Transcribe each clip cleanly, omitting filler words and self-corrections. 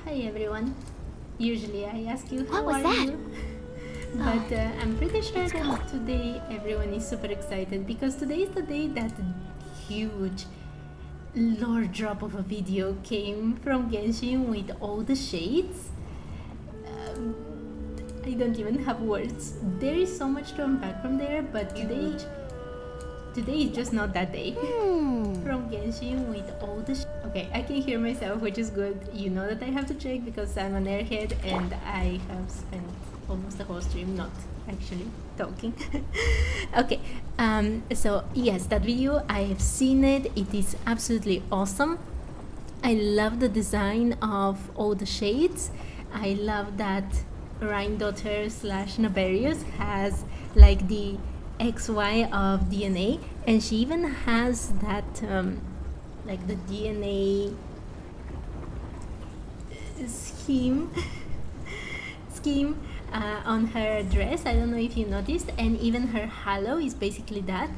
Hi everyone. Usually I ask you how What was are that? you? But I'm pretty sure that today everyone is super excited because today is the day that huge lore drop of a video came from Genshin with all the shades. Um, I don't even have words. There is so much to unpack from there, but today is just not that day. From Genshin with all the okay, I can hear myself, which is good. You know that I have to check because I'm an airhead and I have spent almost the whole stream not actually talking. Okay, so yes, that video, I have seen it. It is absolutely awesome. I love the design of all the shades. I love that Rhine-daughter slash Naberius has like the XY of DNA, and she even has that like the DNA scheme on her dress. I don't know if you noticed, and even her halo is basically that.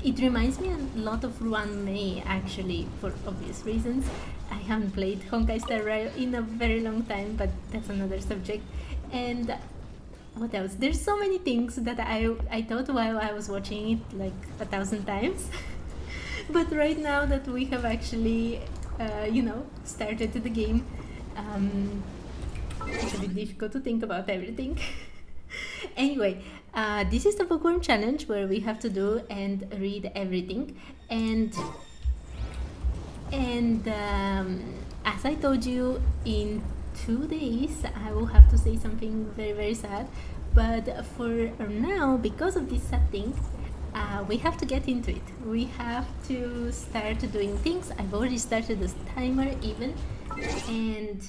It reminds me a lot of Ruan Mei, actually, for obvious reasons. I haven't played Honkai Star Rail in a very long time, but that's another subject. And what else? There's so many things that I thought while I was watching it like 1,000 times. But right now that we have actually, started the game, it's a bit difficult to think about everything. Anyway, this is the bookworm challenge where we have to do and read everything, and as I told you, in 2 days I will have to say something very, very sad, but for now, because of this sad thing, we have to get into it. We have to start doing things. I've already started this timer even, and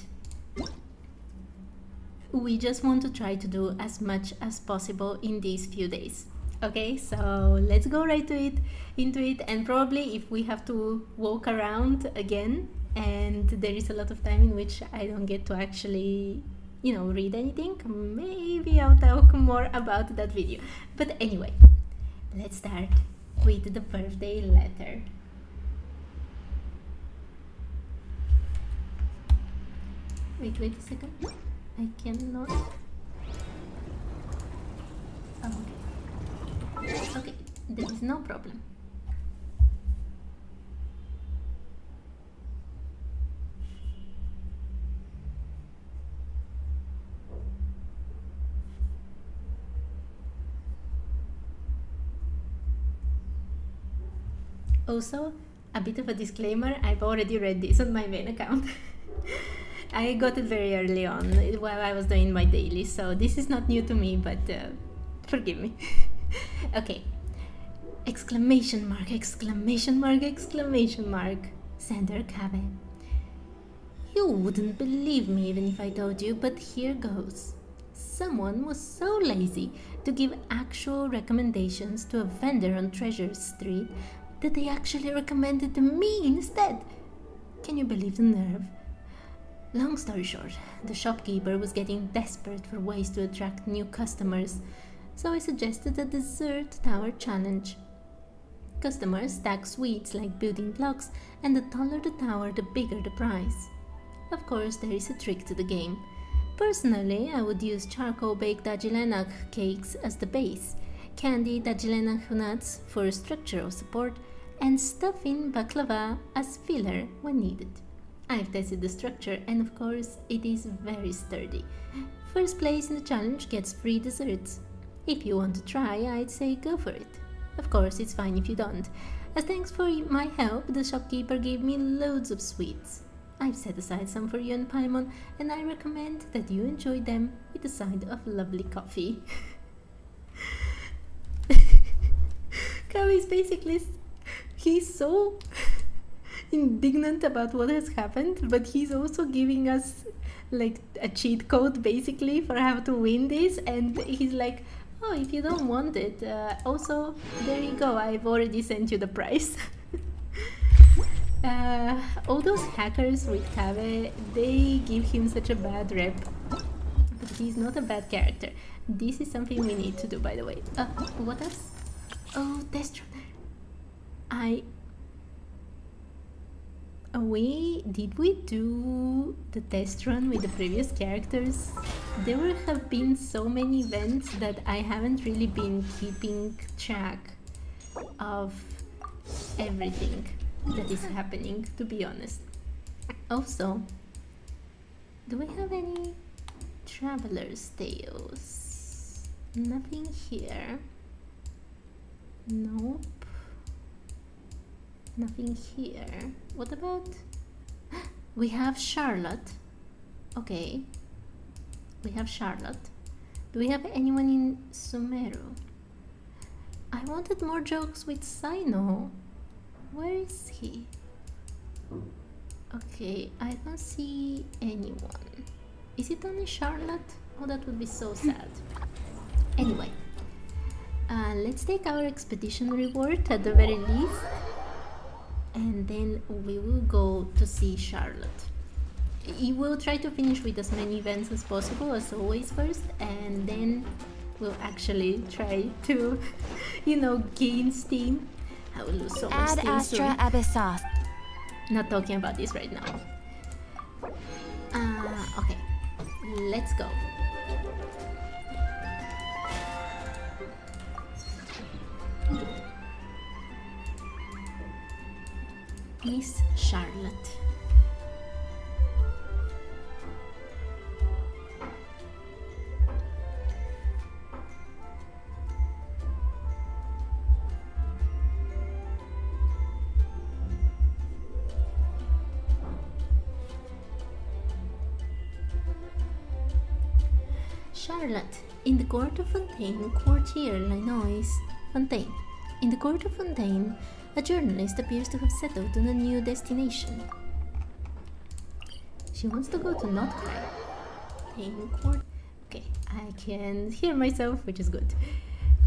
we just want to try to do as much as possible in these few days. Okay, so let's go right into it, and probably if we have to walk around again and there is a lot of time in which I don't get to actually, read anything, maybe I'll talk more about that video. But anyway, let's start with the birthday letter. Wait a second. I cannot. Oh, okay. Okay, there is no problem. Also, a bit of a disclaimer, I've already read this on my main account. I got it very early on while I was doing my daily, so this is not new to me, but forgive me. Okay. Exclamation mark, exclamation mark, exclamation mark. Sander Cabe. You wouldn't believe me even if I told you, but here goes. Someone was so lazy to give actual recommendations to a vendor on Treasure Street that they actually recommended me instead. Can you believe the nerve? Long story short, the shopkeeper was getting desperate for ways to attract new customers, so I suggested a dessert tower challenge. Customers stack sweets like building blocks, and the taller the tower, the bigger the prize. Of course, there is a trick to the game. Personally, I would use charcoal-baked dajilenag cakes as the base, candied dajilenag nuts for structural support, and stuff in baklava as filler when needed. I've tested the structure, and of course, it is very sturdy. First place in the challenge gets free desserts. If you want to try, I'd say go for it. Of course, it's fine if you don't. As thanks for my help, the shopkeeper gave me loads of sweets. I've set aside some for you and Paimon, and I recommend that you enjoy them with a side of lovely coffee. Kawi is basically... he's so indignant about what has happened, but he's also giving us like a cheat code basically for how to win this, and he's like, oh, if you don't want it, also there you go, I've already sent you the price. All those hackers with Kave, they give him such a bad rep, but he's not a bad character. This is something we need to do, by the way. What else? Oh, Destro. Did we do the test run with the previous characters? There have been so many events that I haven't really been keeping track of everything that is happening, to be honest. Also, do we have any traveler's tales? Nothing here. Nope. Nothing here. What about... We have Charlotte. Okay. We have Charlotte. Do we have anyone in Sumeru? I wanted more jokes with Sino. Where is he? Okay, I don't see anyone. Is it only Charlotte? Oh, that would be so sad. Anyway, let's take our expedition reward at the very least, and then we will go to see Charlotte. We will try to finish with as many events as possible, as always, first, and then we'll actually try to, you know, gain steam. I will lose so much steam soon. Ad Astra Abyssos. Not talking about this right now. Okay, let's go. Miss Charlotte. Charlotte, in the court of Fontaine, courtier Linois Fontaine. In the court of Fontaine, a journalist appears to have settled on a new destination. She wants to go to Notcry. Fontaine court. Okay, I can hear myself, which is good.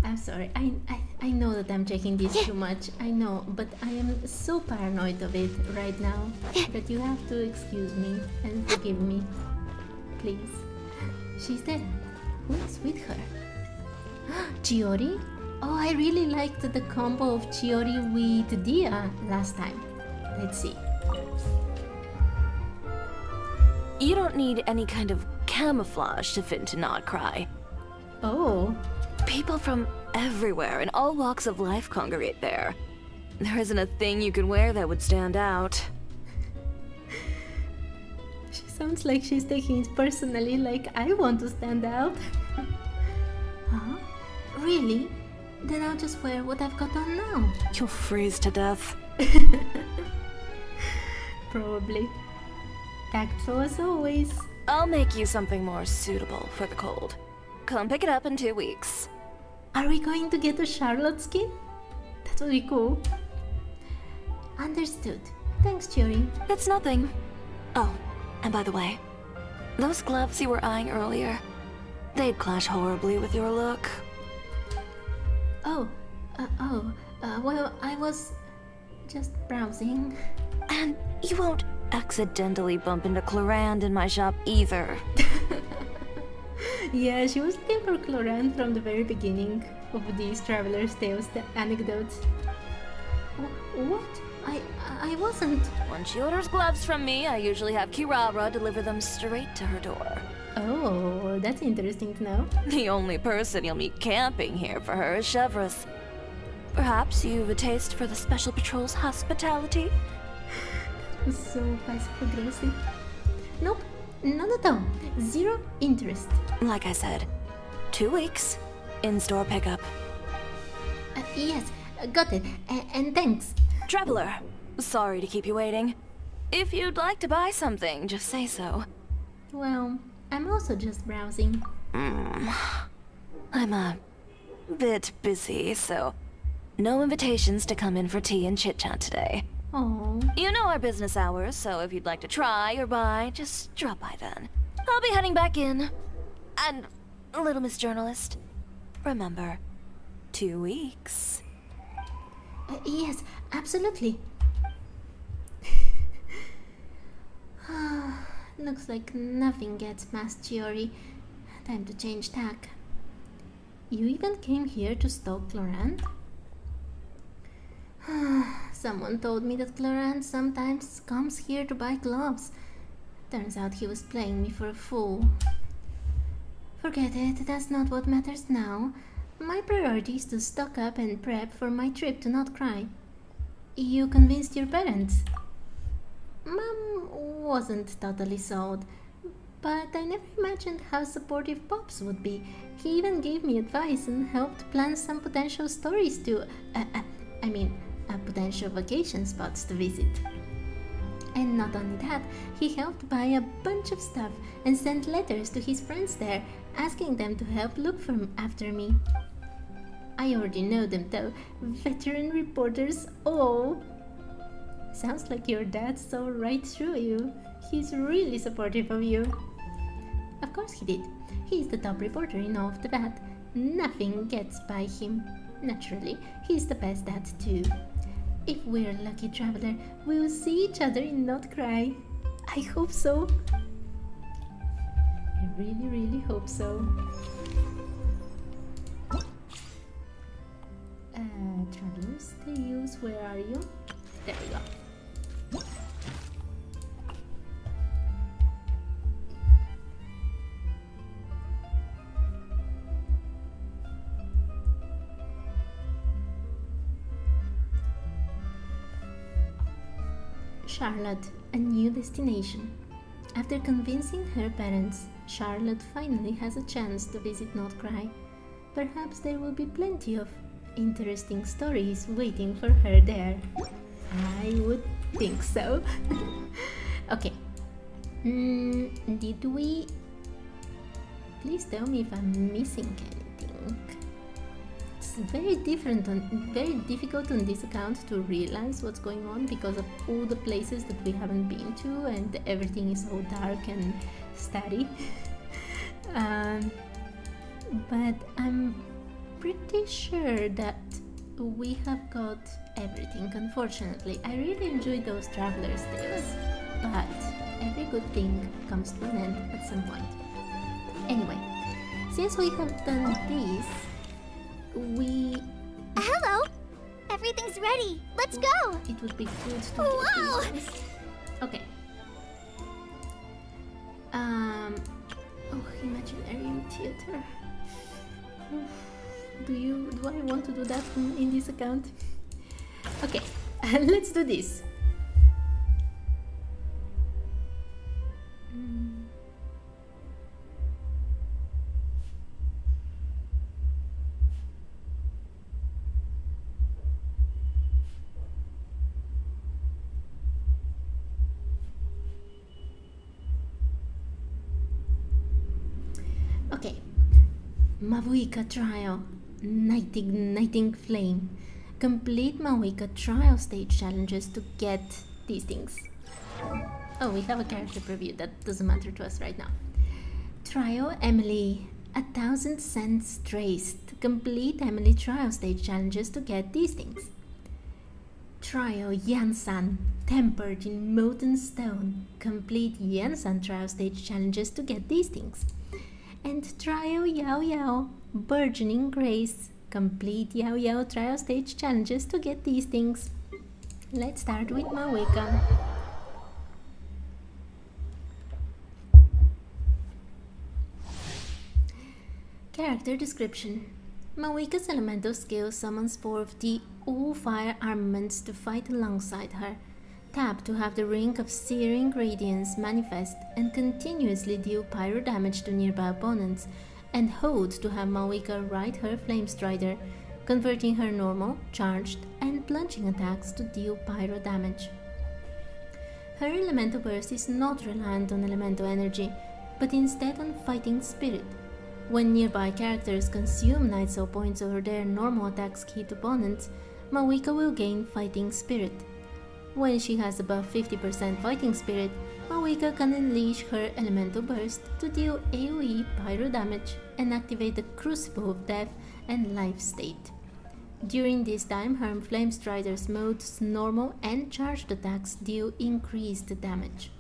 I'm sorry. I know that I'm checking this too much. I know, but I am so paranoid of it right now that you have to excuse me and forgive me. Please. She's there. Who is with her? Chiori? Oh, I really liked the combo of Chiori with Dia last time. Let's see. You don't need any kind of camouflage to fit into Notcry. Oh. People from everywhere in all walks of life congregate there. There isn't a thing you could wear that would stand out. She sounds like she's taking it personally, like I want to stand out. Huh? Really? Then I'll just wear what I've got on now. You'll freeze to death. Probably. Tactful as always. I'll make you something more suitable for the cold. Come pick it up in 2 weeks. Are we going to get a Charlotte skin? That would be cool. Understood. Thanks, Chiori. It's nothing. Oh, and by the way, those gloves you were eyeing earlier, they'd clash horribly with your look. Well, I was just browsing. And you won't accidentally bump into Clorand in my shop either. Yeah, she was looking for Clorand from the very beginning of these Traveler's Tales, the anecdotes. What? I wasn't. When she orders gloves from me, I usually have Kirara deliver them straight to her door. Oh, that's interesting to know. The only person you'll meet camping here for her is Chevreuse. Perhaps you've a taste for the Special Patrol's hospitality? That was so passive-aggressive. Nope, none at all. Zero interest. Like I said, 2 weeks, in-store pickup. Yes, got it. And thanks. Traveler, sorry to keep you waiting. If you'd like to buy something, just say so. Well, I'm also just browsing. I'm a bit busy, so no invitations to come in for tea and chit-chat today. Oh. You know our business hours, so if you'd like to try or buy, just drop by then. I'll be heading back in. And, little Miss Journalist, remember, 2 weeks. Yes, absolutely. Looks like nothing gets past Chiori. Time to change tack. You even came here to stalk Clorand? Someone told me that Clorant sometimes comes here to buy gloves. Turns out he was playing me for a fool. Forget it, that's not what matters now. My priority is to stock up and prep for my trip to Not Cry. You convinced your parents? Mom wasn't totally sold, but I never imagined how supportive Pops would be. He even gave me advice and helped plan some potential stories to... potential vacation spots to visit. And not only that, he helped buy a bunch of stuff and sent letters to his friends there, asking them to help look after me. I already know them though, veteran reporters. Oh, sounds like your dad saw right through you. He's really supportive of you. Of course he did. He's the top reporter in all of Teyvat. Nothing gets by him. Naturally, he's the best at too. If we're lucky, traveler, we'll see each other in Not Cry. I hope so. I really, really hope so. Travelers, Teus, where are you? There we go. Charlotte, a new destination. After convincing her parents, Charlotte finally has a chance to visit Not Cry. Perhaps there will be plenty of interesting stories waiting for her there. I would think so. Okay. Did we... Please tell me if I'm missing anything. It's very difficult on this account to realize what's going on because of all the places that we haven't been to and everything is so dark and steady. But I'm pretty sure that we have got everything, unfortunately. I really enjoyed those traveler's tales, but every good thing comes to an end at some point. Anyway, since we have done this, Hello! Everything's ready. Let's go! It would be good to Whoa! do this. Okay. Imaginary theater. Do I want to do that in this account? Okay, let's do this. Okay, Mavuika Trial, Night Igniting Flame. Complete Mavuika Trial stage challenges to get these things. Oh, we have a character preview, that doesn't matter to us right now. Trial Emily, 1,000 cents traced. Complete Emily Trial stage challenges to get these things. Trial Yansan, Tempered in Molten Stone. Complete Yansan Trial stage challenges to get these things. And Trial Yao Yao, Burgeoning Grace. Complete Yao Yao trial stage challenges to get these things. Let's start with Mavuika. Character description. Mavuika's elemental skill summons 4 of the all-fire armaments to fight alongside her. Tap to have the ring of searing radiance manifest and continuously deal pyro damage to nearby opponents, and hold to have Mavuika ride her Flame Strider, converting her normal, charged, and plunging attacks to deal pyro damage. Her elemental burst is not reliant on elemental energy, but instead on fighting spirit. When nearby characters consume Night Soul points over their normal attacks hit opponents, Mavuika will gain fighting spirit. When she has above 50% fighting spirit, Mavuika can unleash her elemental burst to deal AoE pyro damage and activate the Crucible of Death and Life state. During this time, her Flame Strider's modes normal and charged attacks deal increased damage.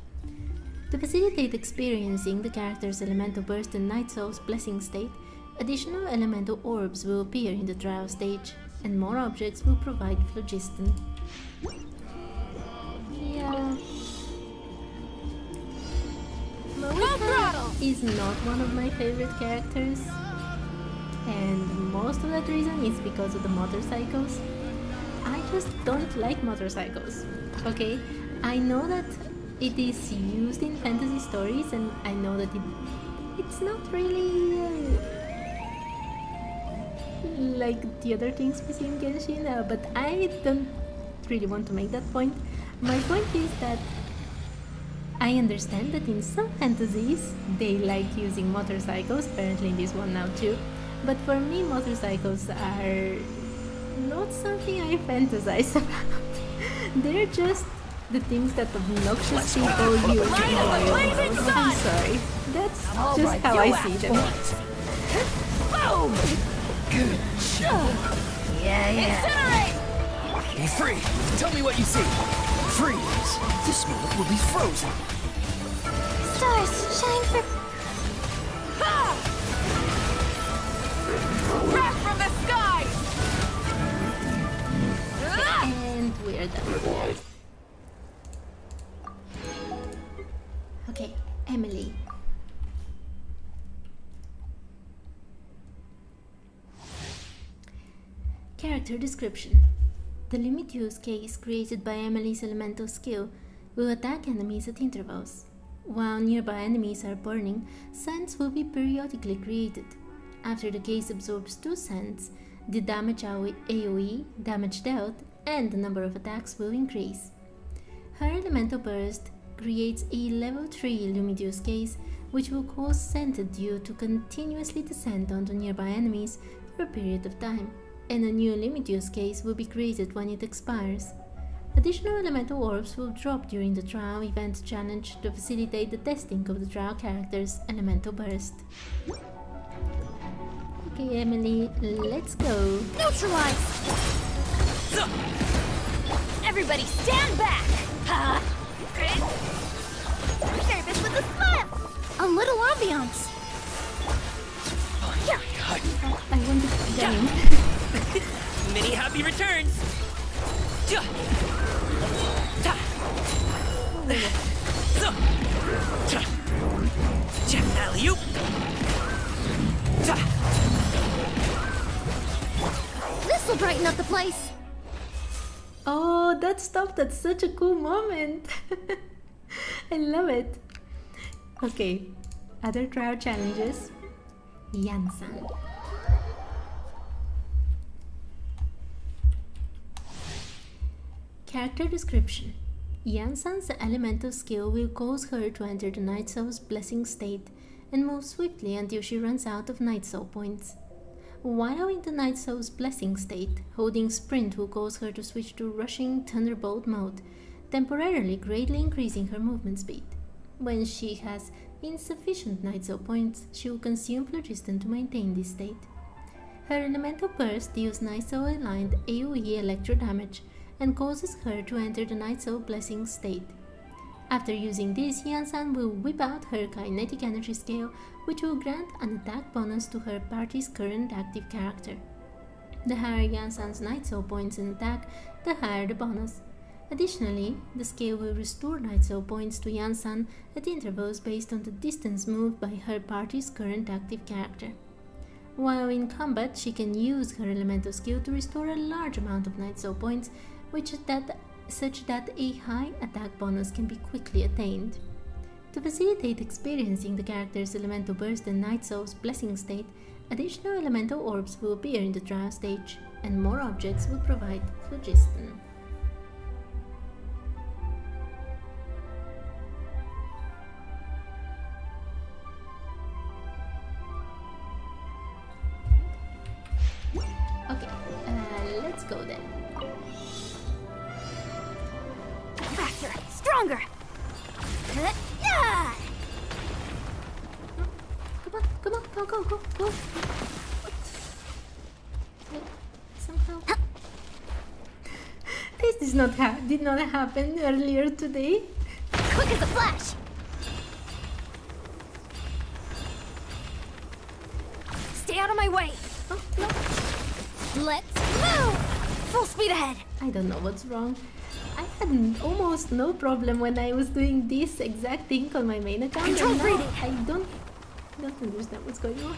To facilitate experiencing the character's elemental burst and Night Soul's blessing state, additional elemental orbs will appear in the trial stage, and more objects will provide phlogiston. Yeah. Marika is not one of my favorite characters, and most of that reason is because of the motorcycles. I just don't like motorcycles. Okay, I know that it is used in fantasy stories, and I know that it's not really like the other things we see in Genshin, but I don't really want to make that point. My point is that I understand that in some fantasies they like using motorcycles, apparently in this one now too, but for me motorcycles are not something I fantasize about. They're just the things that obnoxious people use in my world. I'm sorry. That's just how I see them. Boom! Yeah. Be free! Tell me what you see! Freeze! This moment will be frozen! Stars, shine for... Wrath from the sky! And we're done. Okay, Emily. Character description. The limit use case created by Emily's elemental skill will attack enemies at intervals. While nearby enemies are burning, sands will be periodically created. After the case absorbs 2 sands, the damage AoE, damage dealt, and the number of attacks will increase. Her elemental burst creates a level 3 Lumidius case, which will cause scented dew to continuously descend onto nearby enemies for a period of time, and a new Lumidius case will be created when it expires. Additional elemental orbs will drop during the trial event challenge to facilitate the testing of the trial character's elemental burst. Okay, Emily, let's go. Neutralize! Everybody stand back! Service with a smile! A little ambiance! I want to game. Many happy returns! Alley-oop! This'll brighten up the place! Oh, that stuff, that's such a cool moment. I love it. Okay, other trial challenges. Yansan. Character description. Yansan's elemental skill will cause her to enter the Night Soul's blessing state and move swiftly until she runs out of Night Soul points. While in the Night Soul's blessing state, holding sprint will cause her to switch to rushing Thunderbolt mode, temporarily greatly increasing her movement speed. When she has insufficient Night Soul points, she will consume phlogiston to maintain this state. Her elemental burst deals Night Soul aligned AoE electro damage and causes her to enter the Night Soul blessing state. After using this, Yansan will whip out her kinetic energy scale, which will grant an attack bonus to her party's current active character. The higher Yansan's Night Soul points in attack, the higher the bonus. Additionally, the scale will restore Night Soul points to Yansan at intervals based on the distance moved by her party's current active character. While in combat, she can use her elemental skill to restore a large amount of Night Soul points, such that a high attack bonus can be quickly attained. To facilitate experiencing the character's elemental burst and Night Soul's blessing state, additional elemental orbs will appear in the trial stage, and more objects will provide phlogiston. Okay, let's go then. Faster! Stronger! Yeah! Come on, go. Somehow. This did not happen earlier today. Quick as a flash! Stay out of my way! Oh, no. Let's move! Full speed ahead. I don't know what's wrong. I had almost no problem when I was doing this exact thing on my main account. Control and now breathing. I don't understand what's going on.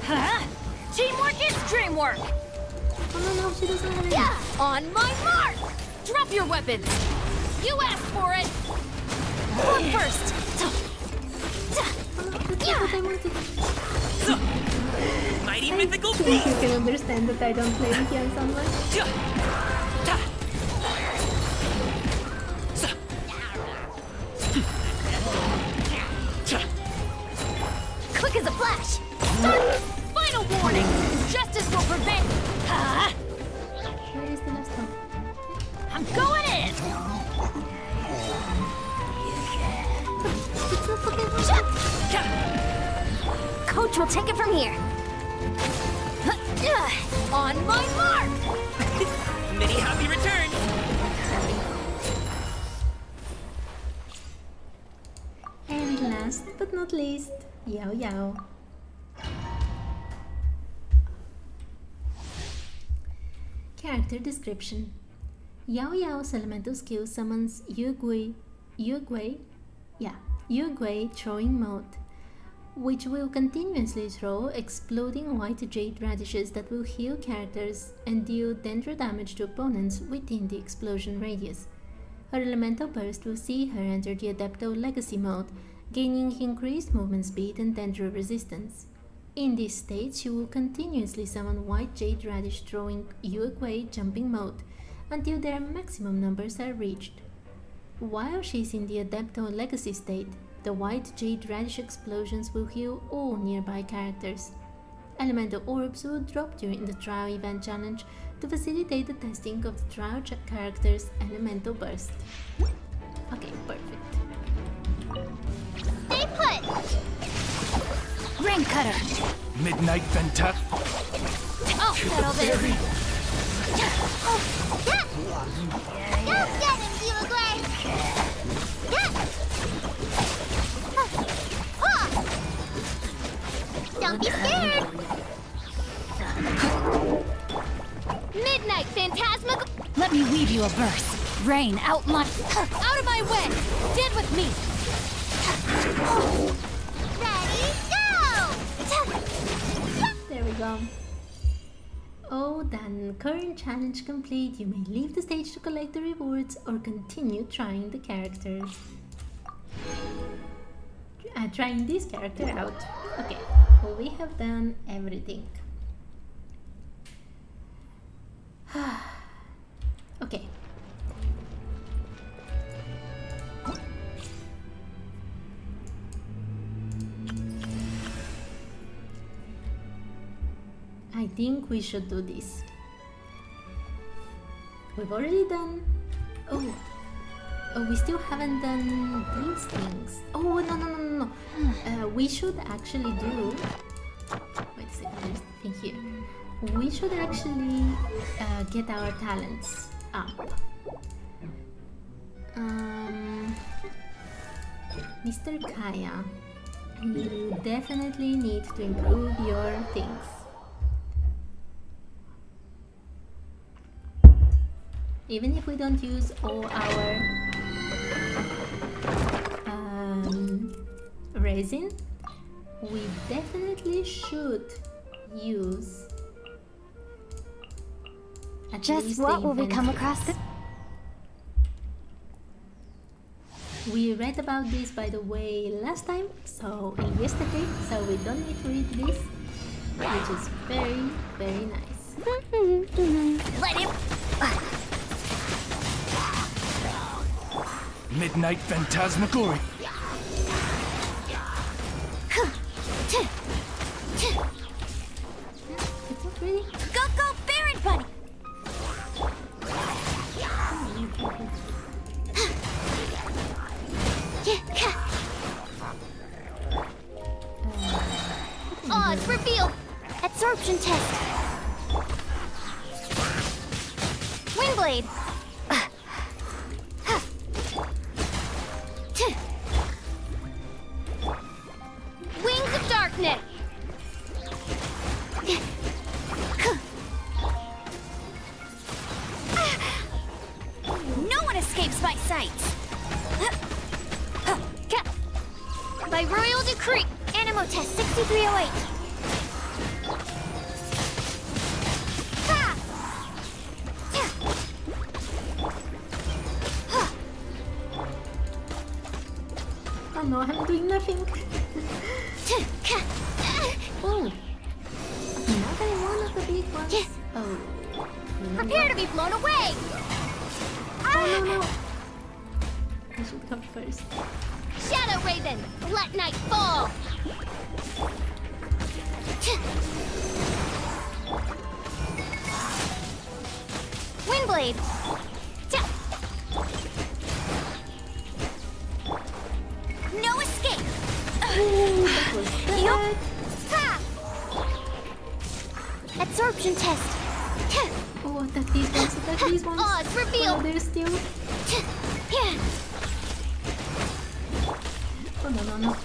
Huh? Teamwork is dreamwork. Oh no, she doesn't have any. On my mark. Drop your weapons. You asked for it. Look first. That's not what I wanted. Mighty I mythical think beast! you can understand that I don't play Lucian so much. Quick as a flash. Start. Final warning. Justice will prevail. Where is the last one? I'm going in. It's not fucking Coach will take it from here. On my mark. Many happy returns! And last but not least, Yao Yao. Character description. Yao Yao's elemental skill summons Yue throwing mode, which will continuously throw exploding white jade radishes that will heal characters and deal dendro damage to opponents within the explosion radius. Her elemental burst will see her enter the Adepto Legacy mode, gaining increased movement speed and dendro resistance. In this state, she will continuously summon white jade radish throwing Yue jumping mode until their maximum numbers are reached. While she is in the Adepto Legacy state, the white jade radish explosions will heal all nearby characters. Elemental orbs will drop during the trial event challenge to facilitate the testing of the trial character's elemental burst. Okay, perfect. Stay put. Rain cutter. Midnight Venta. I'll settle this. Go get him, Yue! Don't be scared. Midnight Phantasma. Let me weave you a verse. Rain outline. Out of my way. Stand with me. Ready, go! There we go. Oh, done. Current challenge complete. You may leave the stage to collect the rewards or continue trying the characters. Trying this character out. Okay, well, we have done everything. Okay. I think we should do this. We've already done... Oh, we still haven't done these things. Oh, no. We should actually do... Wait a second, there's a thing here. We should actually get our talents up. Mr. Kaya, you definitely need to improve your things. Even if we don't use all our resin, we definitely should use at Just least what the will we come inventory. across? We read about this, by the way, last time, so yesterday, so we don't need to read this, which is very, very nice. Let him. Midnight Phantasmagory. It's not ready? Go, Baron Bunny! Odds revealed! Absorption test! Windblade! Wings of Darkness! escapes my sight. By royal decree, Animo Test 6308. Ha! Oh no, I'm doing nothing. Oh, another one of the big ones. Oh, you know Prepare what? to be blown away! Oh no, no. I should come first. Shadow Raven, let night fall! Windblade! No escape! Ooh, that was bad. Ha! Absorption test! Oh, attack these ones, attack these ones. Odds revealed! Oh, they're still. Oh no, no, no.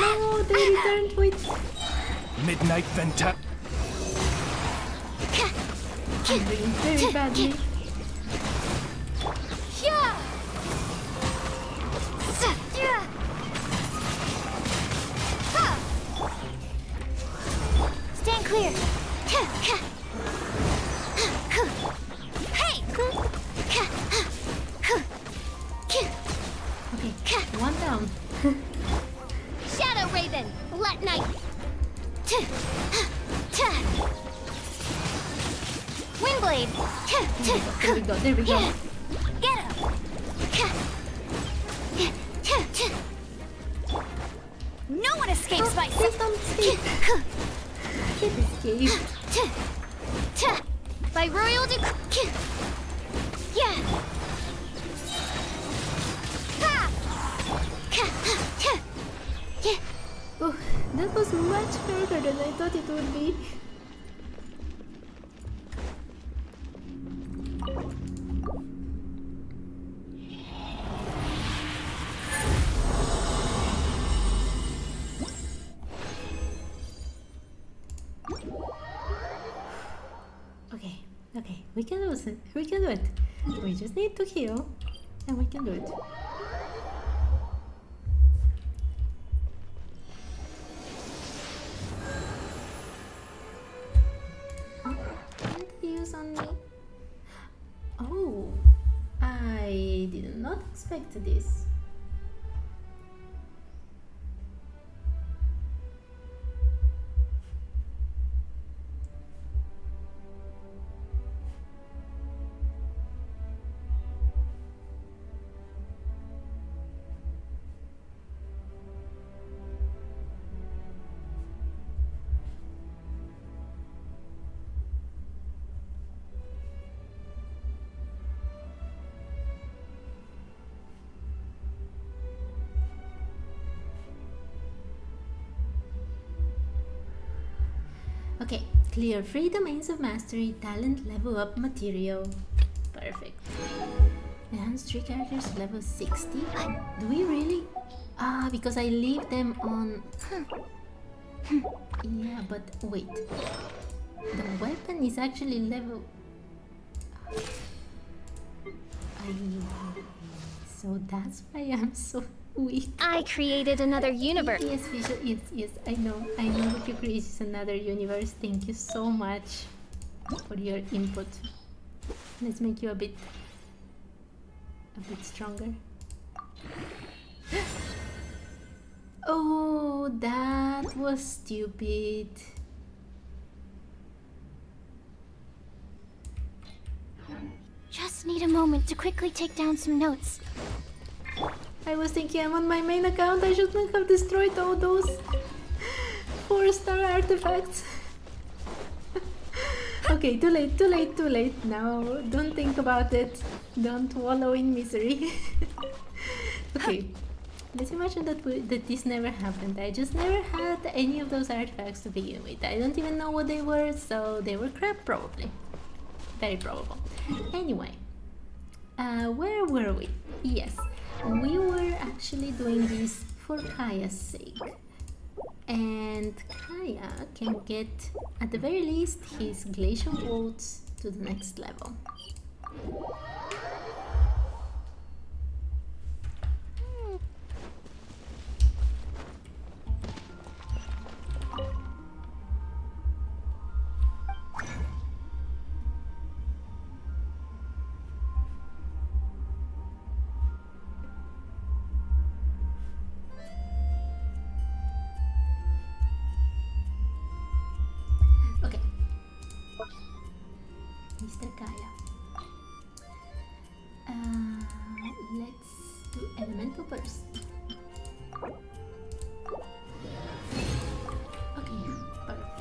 Oh, they returned with. Midnight Venta. I'm doing very badly. Stand clear! Hey! Okay, one down. Shadow Raven, let night! Windblade! There we go, there we go. Get him! No one escapes my Please sight. don't escape. It escaped. By royal decree. Yeah. Oh, that was much harder than I thought it would be. Okay, okay, we can do it. We can do it. We just need to heal, and we can do it. What did they use on me? Oh, I did not expect this. Okay, clear 3 domains of mastery, talent level up material. Perfect. Enhance 3 characters level 60. Do we really? Ah, because I leave them on. Yeah, but wait. The weapon is actually level. So that's why I'm so weak. I created another universe. Yes, Fisher, yes, I know that you created another universe. Thank you so much for your input. Let's make you a bit stronger. Oh, that was stupid. Just need a moment to quickly take down some notes. I was thinking I'm on my main account. I shouldn't have destroyed all those 4-star artifacts. Okay, too late. Now, don't think about it. Don't wallow in misery. Okay, let's imagine that this never happened. I just never had any of those artifacts to begin with. I don't even know what they were, so they were crap probably. Very probable. Anyway, where were we? Yes, we were actually doing this for Kaya's sake. And Kaya can get, at the very least, his glacial bolts to the next level. Okay. Mr. Kaya. Let's do elemental burst. Okay, perfect.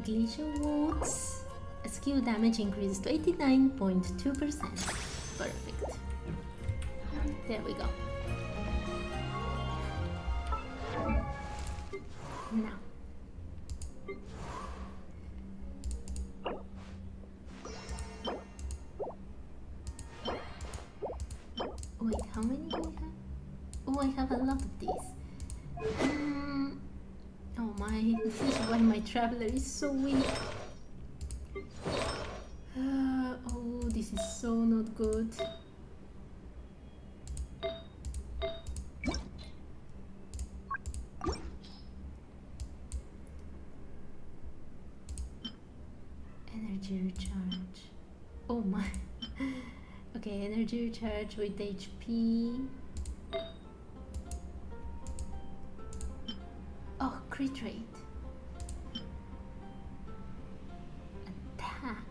Glacial Woods. Skill damage increases to 89.2%. Perfect. There we go. Now. Wait, how many do I have? Oh, I have a lot of these. Oh my, this is why my traveler is so weak. Oh, this is so not good. Energy recharge. Oh my. Okay, energy recharge with HP. Oh, crit rate. Attack.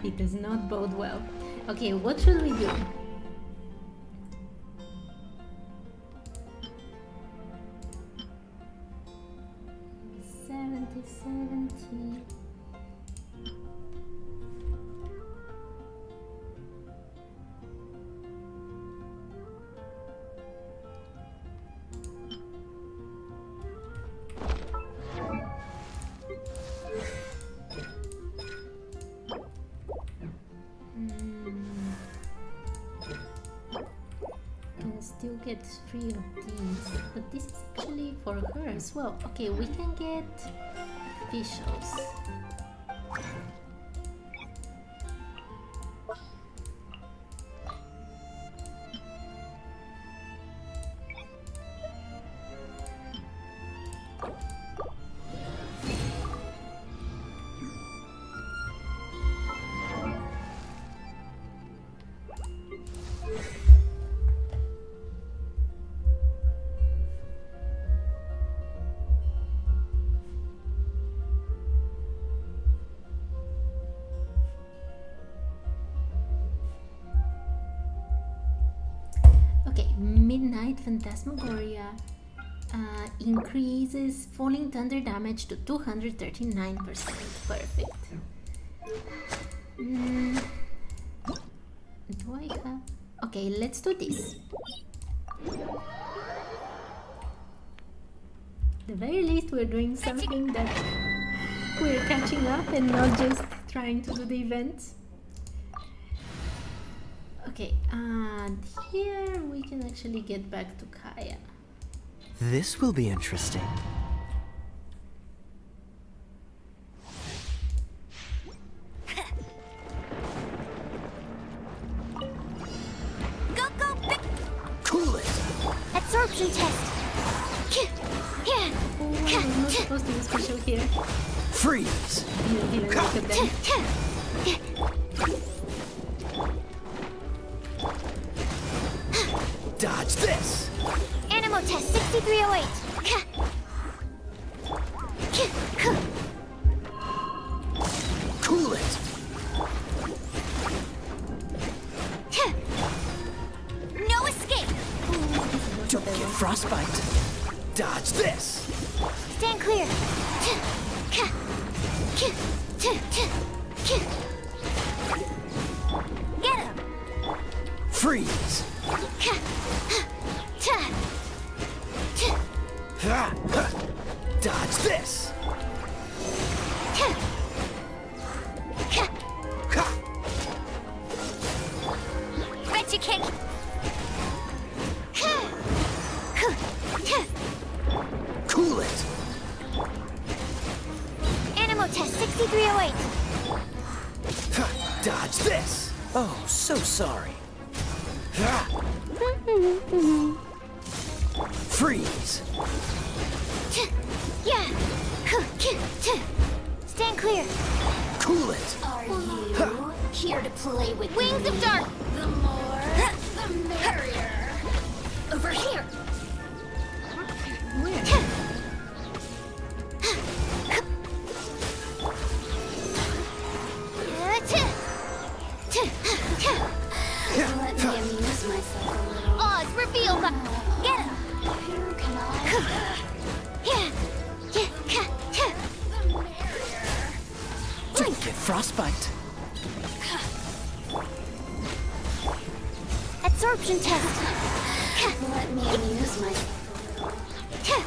It does not bode well. Okay, what should we do? $70. Can still get 3 of these, but this is actually for her as well. Okay, we can get officials. Midnight Phantasmagoria increases falling thunder damage to 239%. Perfect. Do I have... Okay, let's do this. At the very least we're doing something that we're catching up and not just trying to do the event. Okay, and here we can actually get back to Kaya. This will be interesting. Go, big... Cool it! Absorption test. Oh, I'm not supposed to be special here. Freeze! Here, look at them. Dodge this! Animo test 6308. Cool it! No escape. Don't get frostbite! Dodge this! Stand clear. Get him. Freeze! Dodge this! 6308. Dodge this! Oh, so sorry. Freeze! Yeah. Stand clear. Cool it! Are you here to play with Wings me? of Dark. The more, the merrier. Over here. Where? Let me amuse myself a little. Oz, reveal the. Get him. Where can I? Don't get frostbite. Absorption test. Let me amuse myself a little.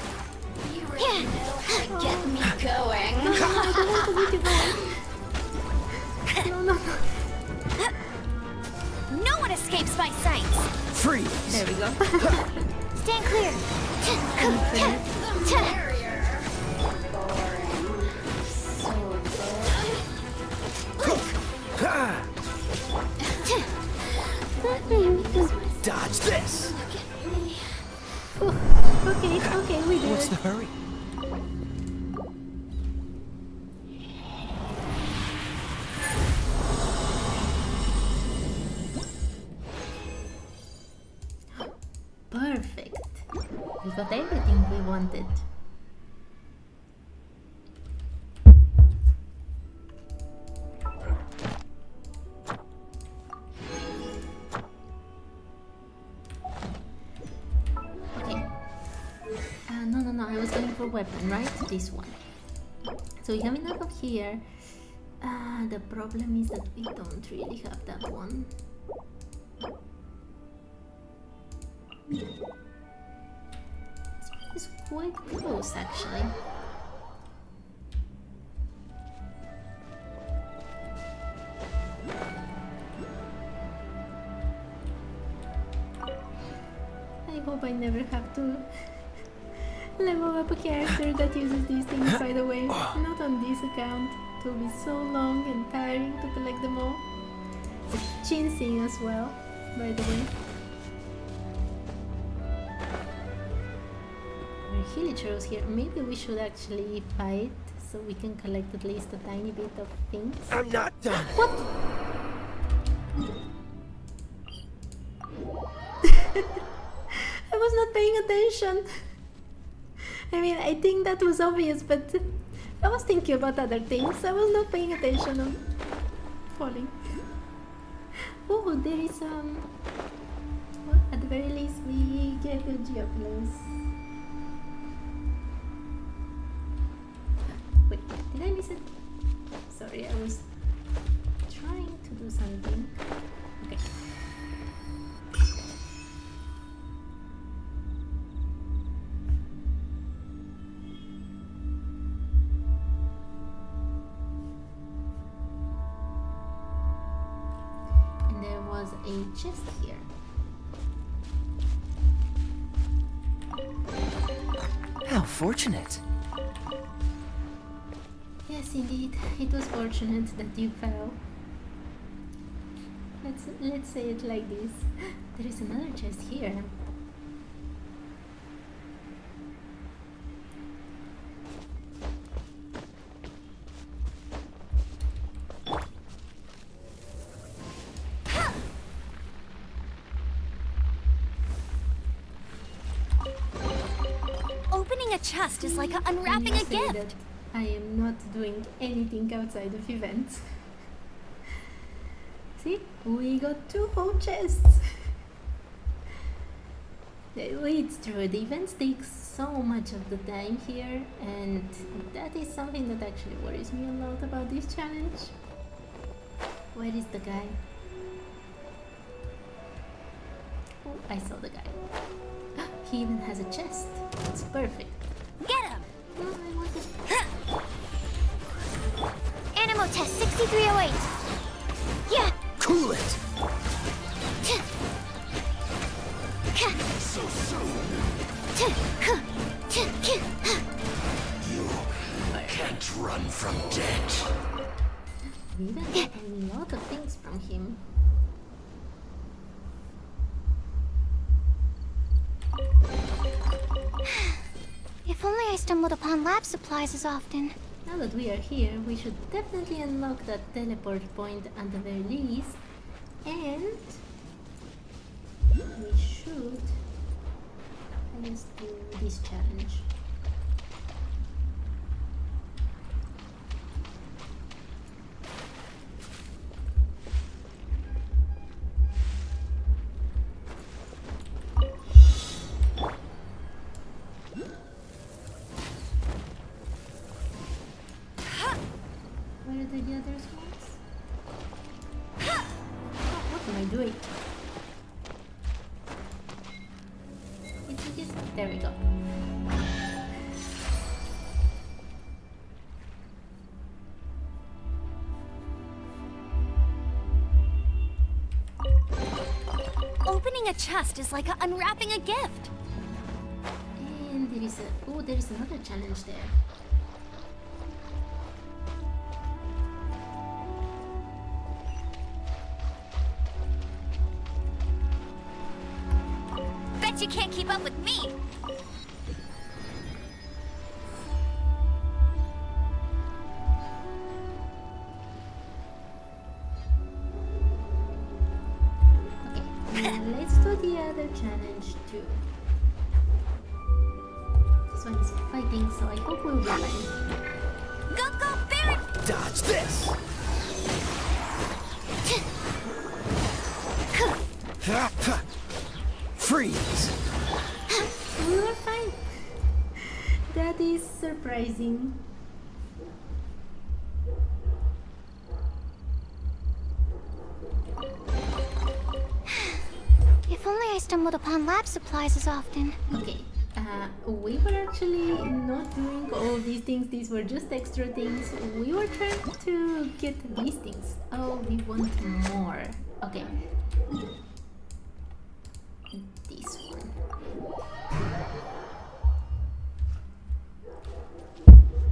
You really know how to get me going. I don't want to make it going. No, no, no. No one escapes my sight. Freeze! There we go. Stand clear. The merrier. Boring. So boring. Ah, Let me amuse myself. dodge this! Look at me. Okay, we did What's it. the hurry? Perfect. We got everything we wanted. Okay. No, I was going for weapon, right? This one. So we have enough of here. The problem is that we don't really have that one. It's quite close, actually. I hope I never have to level up a character that uses these things, by the way. Not on this account. It will be so long and tiring to collect them all. The chin thing as well, by the way. Hilichurros here. Maybe we should actually fight so we can collect at least a tiny bit of things. I'm not done. What? I was not paying attention. I mean, I think that was obvious, but I was thinking about other things. I was not paying attention on falling. Oh, there is well, at the very least we get a Geoplus. Wait, did I miss it? Sorry, I was trying to do something. Okay. And there was a chest here. How fortunate. Yes, indeed. It was fortunate that you fell. Let's say it like this. There is another chest here. Opening a chest is like unwrapping a Say that gift. I am not doing anything outside of events. See, we got 2 whole chests. It's true, the events take so much of the time here, and that is something that actually worries me a lot about this challenge. Where is the guy? Oh, I saw the guy. He even has a chest. It's perfect. Get him. No, I want it. Animo test 6308. Yeah. Cool it! can't run from death. We even got a lot of things from him. If only I stumbled upon lab supplies as often. Now that we are here, we should definitely unlock that teleport point at the very least. And we should, I guess, do this challenge. Where are the others ones? Oh, what am I doing? It's just, there we go. Opening a chest is like unwrapping a gift. And there is a, oh, there is another challenge there. Bet you can't keep up with me. Okay, let's do the other challenge too. This one is fighting, so I hope we'll be fine. Go, Barret! Dodge this! Freeze! We were fine. That is surprising. If only I stumbled upon lab supplies as often. Okay, we were actually not doing all these things. These were just extra things. We were trying to get these things. Oh, we want more. Okay. This one.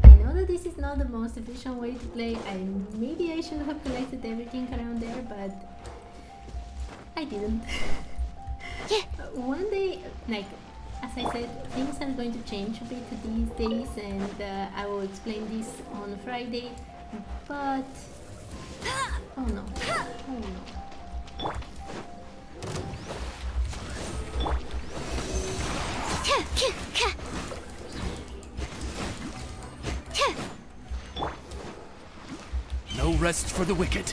I know that this is not the most efficient way to play. Maybe I should have collected everything around there, but I didn't. One day, like, as I said, things are going to change a bit these days, and I will explain this on Friday, but... Oh no. Oh no. No rest for the wicked.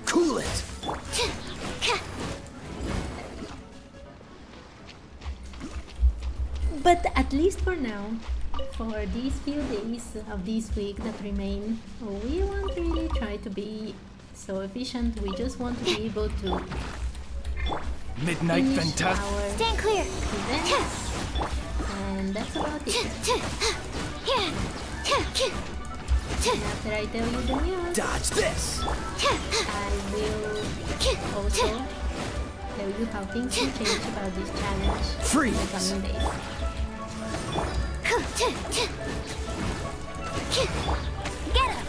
Cool it! But at least for now, for these few days of this week that remain, we won't really try to be so efficient. We just want to be able to Midnight finish Fantastic. our Stand clear. events, and that's about it. And after I tell you the news, Dodge this! I will also tell you how things will change about this challenge in the Freeze! coming days. Get him!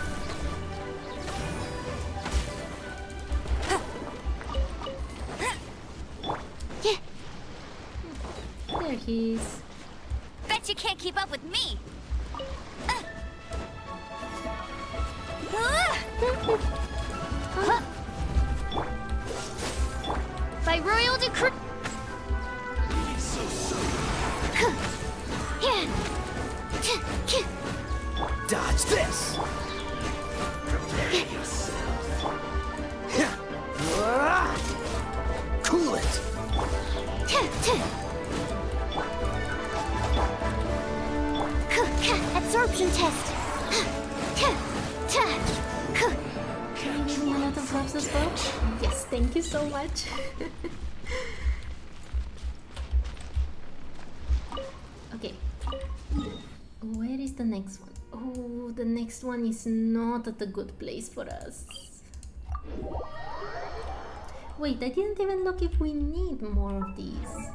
There he is. Bet you can't keep up with me. By royal decree. Dodge this! Cool it! Absorption test. Can you give me a lot of props as well? Yes, thank you so much. Okay. Where is the next one? Oh, the next one is not at a good place for us. Wait, I didn't even look if we need more of these.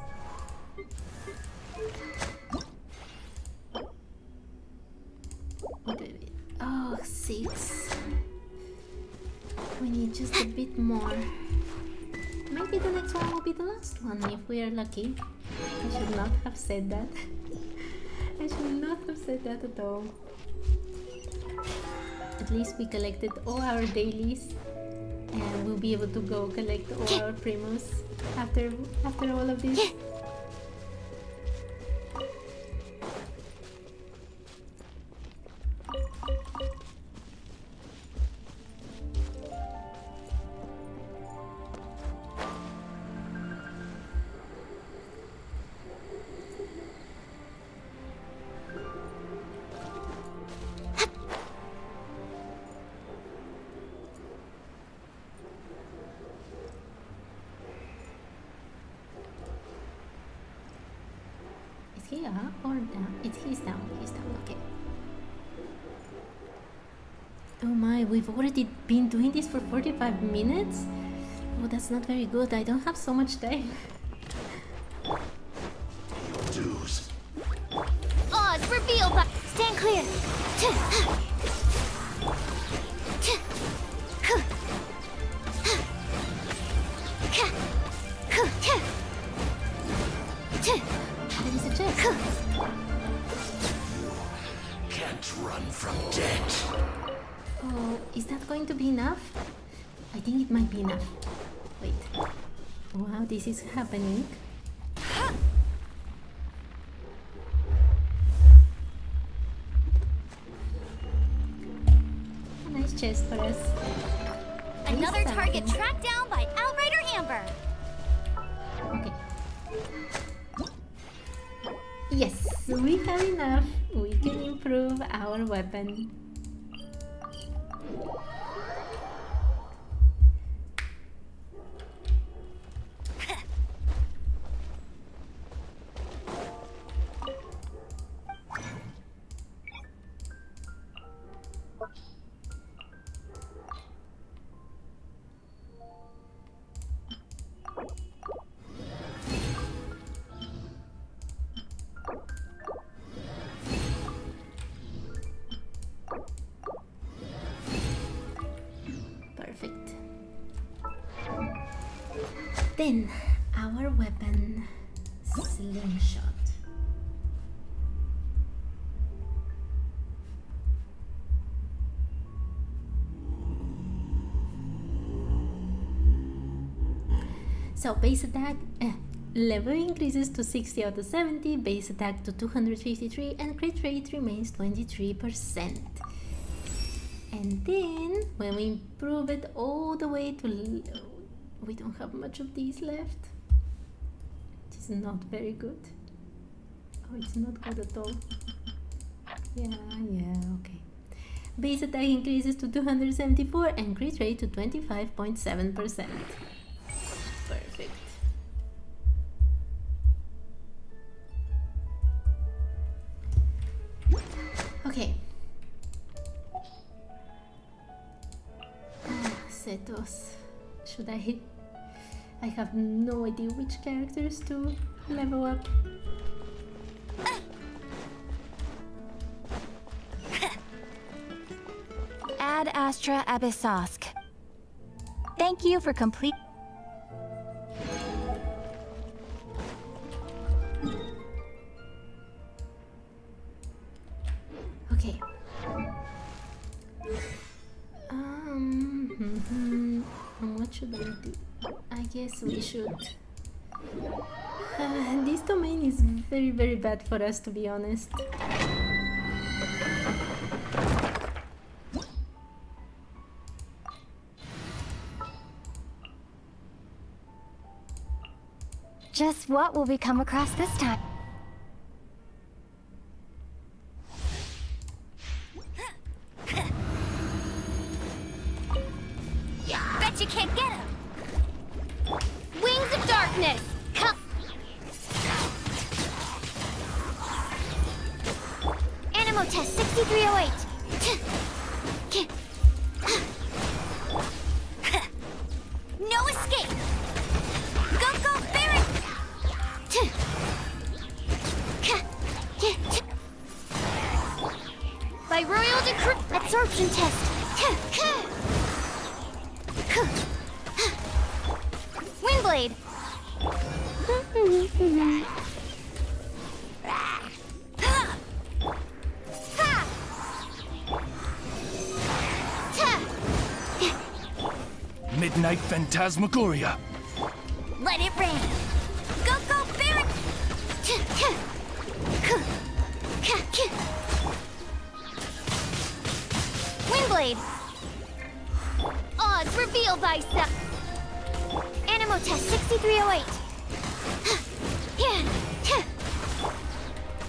What do we... Oh, 6. We need just a bit more. Maybe the next one will be the last one if we are lucky. I should not have said that. I should not have said that at all. At least we collected all our dailies and we'll be able to go collect all our primos after all of this. Is he up or down? He's down. He's down. Okay. Oh my, we've already been doing this for 45 minutes? Oh, that's not very good. I don't have so much time. Deuce. Oz, reveal by... Stand clear. There is a chest. Can't run from death. Oh, is that going to be enough? I think it might be enough. Wait. Wow, this is happening. A nice chest for us. Another Please, target something. tracked down by Outrider Amber. Okay. Yes, we have enough. We can improve our weapon. Perfect. Then, our weapon, slingshot. So, base attack, level increases to 60 out of 70, base attack to 253, and crit rate remains 23%. And then, when we improve it all the way to... we don't have much of these left. Which is not very good. Oh, it's not good at all. Yeah, okay. Base attack increases to 274 and crit rate to 25.7%. Perfect. Okay. Setos. Should I hit? I have no idea which characters to level up. Ad Astra Abyssosk. Thank you for complete... Okay. What should I do? I guess we should. This domain is very, very bad for us, to be honest. Just what will we come across this time? Bet you can't get him! Wings of Darkness! Come! Animo test 6308! No escape! Go, go, Baron! By Royal Wingblade! Midnight Phantasmagoria. Let it rain! Go, go, Baron! Wingblade! Oz, reveal thyself! Animo test 6308.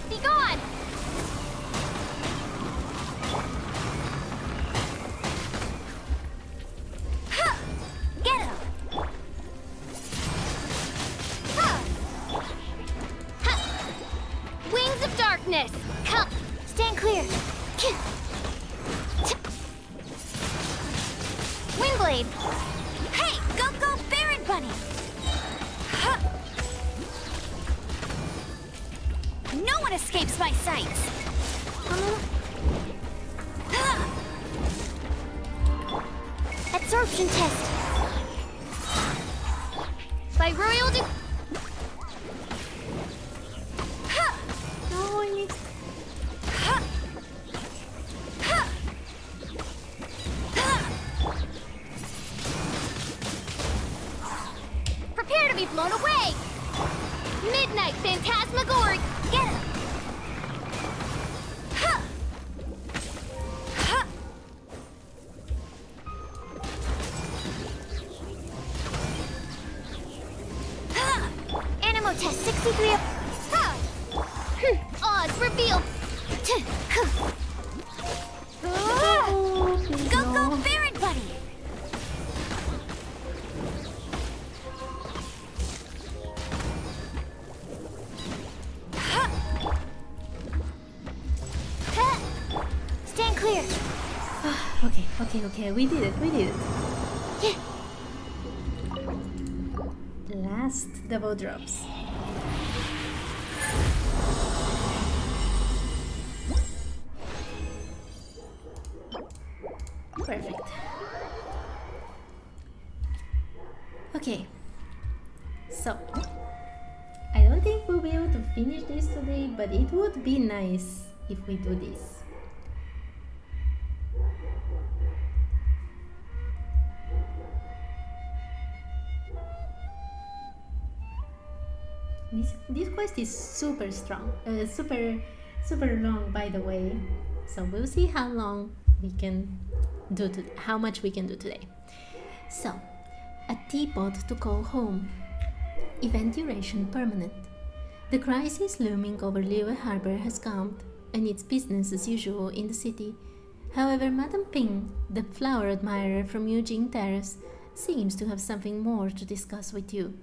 Be gone! Get him! Wings of darkness! Come! Stand clear! Wingblade! Hey! Go, go, Baron Bunny! No one escapes my sights! Absorption test! By royal No, I need... Prepare to be blown away! Midnight Phantasmagoria! Get him! Animo test 63. Oz reveal. Oh, please Go, no. go, Baron Buddy! Stand clear. Okay, we did it. Last double drops. Perfect. Okay. So, I don't think we'll be able to finish this today, but it would be nice if we do this. This quest is super strong, super long, by the way. So we'll see how long we can do, how much we can do today. So, a teapot to call home. Event duration permanent. The crisis looming over Liyue Harbor has calmed, and it's business as usual in the city. However, Madame Ping, the flower admirer from Eugene Terrace, seems to have something more to discuss with you.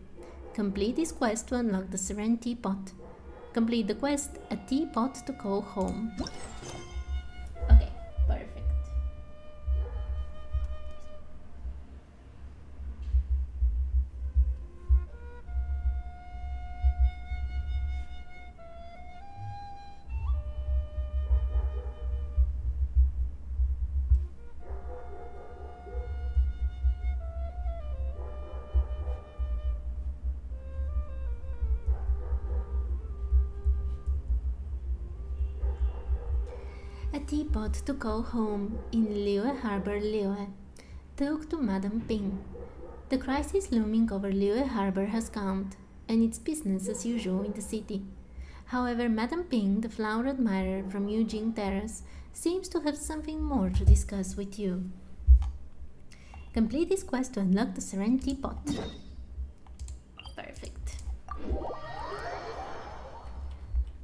Complete this quest to unlock the Serene Teapot. Complete the quest, a teapot to call home. Okay, perfect. A teapot to call home in Liyue Harbor, Liyue. Talk to Madame Ping. The crisis looming over Liyue Harbor has calmed, and it's business as usual in the city. However, Madame Ping, the flower admirer from Eugene Terrace, seems to have something more to discuss with you. Complete this quest to unlock the Serene Teapot. Perfect.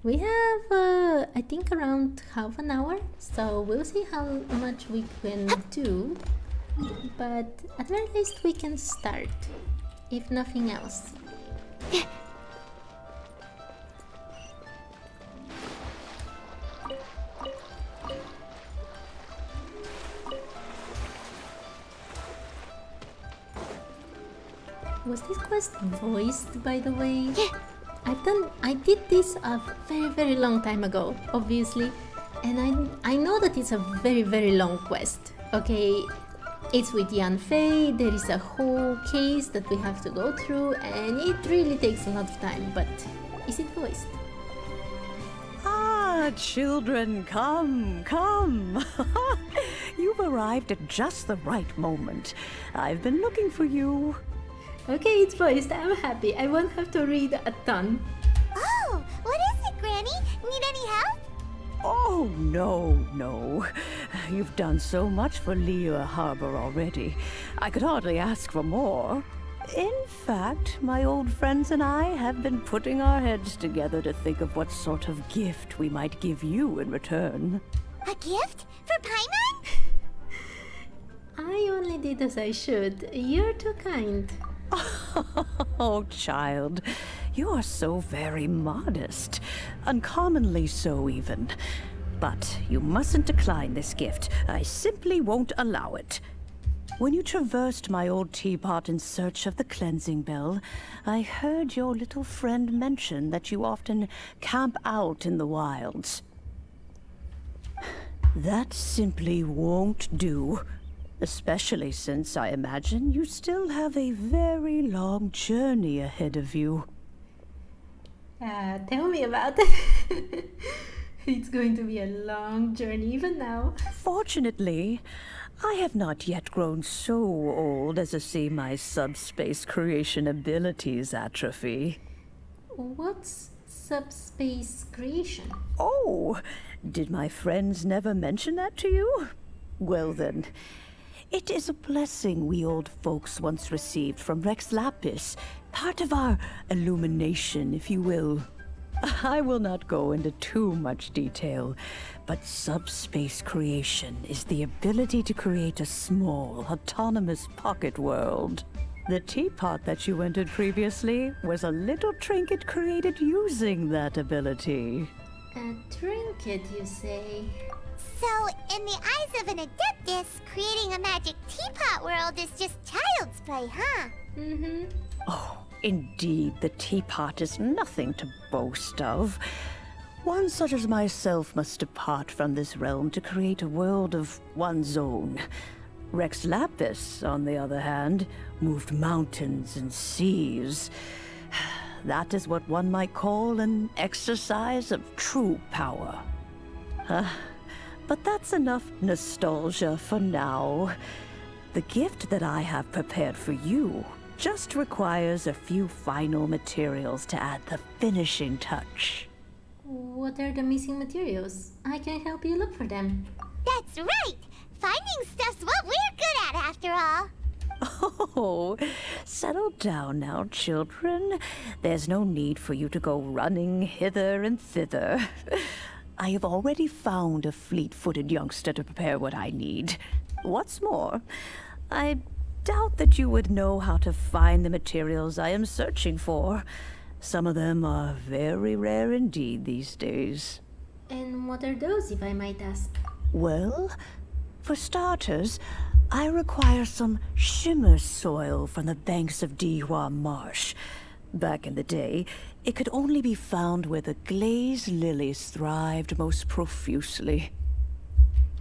We have, I think, around half an hour, so we'll see how much we can do. But at very least we can start, if nothing else. Was this quest voiced, by the way? I did this a very long time ago, obviously, and I know that it's a very long quest. Okay, It's with Yanfei, there is a whole case that we have to go through, and it really takes a lot of time, but is it voiced? Ah, children, come, come. You've arrived at just the right moment. I've been looking for you. Okay, it's voiced, I'm happy. I won't have to read a ton. Oh, what is it, Granny? Need any help? Oh, no. You've done so much for Liyue Harbor already. I could hardly ask for more. In fact, my old friends and I have been putting our heads together to think of what sort of gift we might give you in return. A gift? For Paimon? I only did as I should. You're too kind. Oh, child, you are so very modest. Uncommonly so, even. But you mustn't decline this gift. I simply won't allow it. When you traversed my old teapot in search of the cleansing bell, I heard your little friend mention that you often camp out in the wilds. That simply won't do. Especially since I imagine you still have a very long journey ahead of you. Tell me about it. It's going to be a long journey even now. Fortunately, I have not yet grown so old as to see my subspace creation abilities atrophy. What's subspace creation? Oh, did my friends never mention that to you? Well then, it is a blessing we old folks once received from Rex Lapis, part of our illumination, if you will. I will not go into too much detail, but subspace creation is the ability to create a small, autonomous pocket world. The teapot that you entered previously was a little trinket created using that ability. A trinket, you say? So, in the eyes of an adeptus, creating a magic teapot world is just child's play, huh? Mm-hmm. Oh, indeed, the teapot is nothing to boast of. One such as myself must depart from this realm to create a world of one's own. Rex Lapis, on the other hand, moved mountains and seas. That is what one might call an exercise of true power. But that's enough nostalgia for now. The gift that I have prepared for you just requires a few final materials to add the finishing touch. What are the missing materials? I can help you look for them. That's right! Finding stuff's what we're good at, after all. Oh, settle down now, children. There's no need for you to go running hither and thither. I have already found a fleet-footed youngster to prepare what I need. What's more, I doubt that you would know how to find the materials I am searching for. Some of them are very rare indeed these days. And what are those, if I might ask? Well, for starters, I require some shimmer soil from the banks of Teyvat Marsh. Back in the day, it could only be found where the glazed lilies thrived most profusely.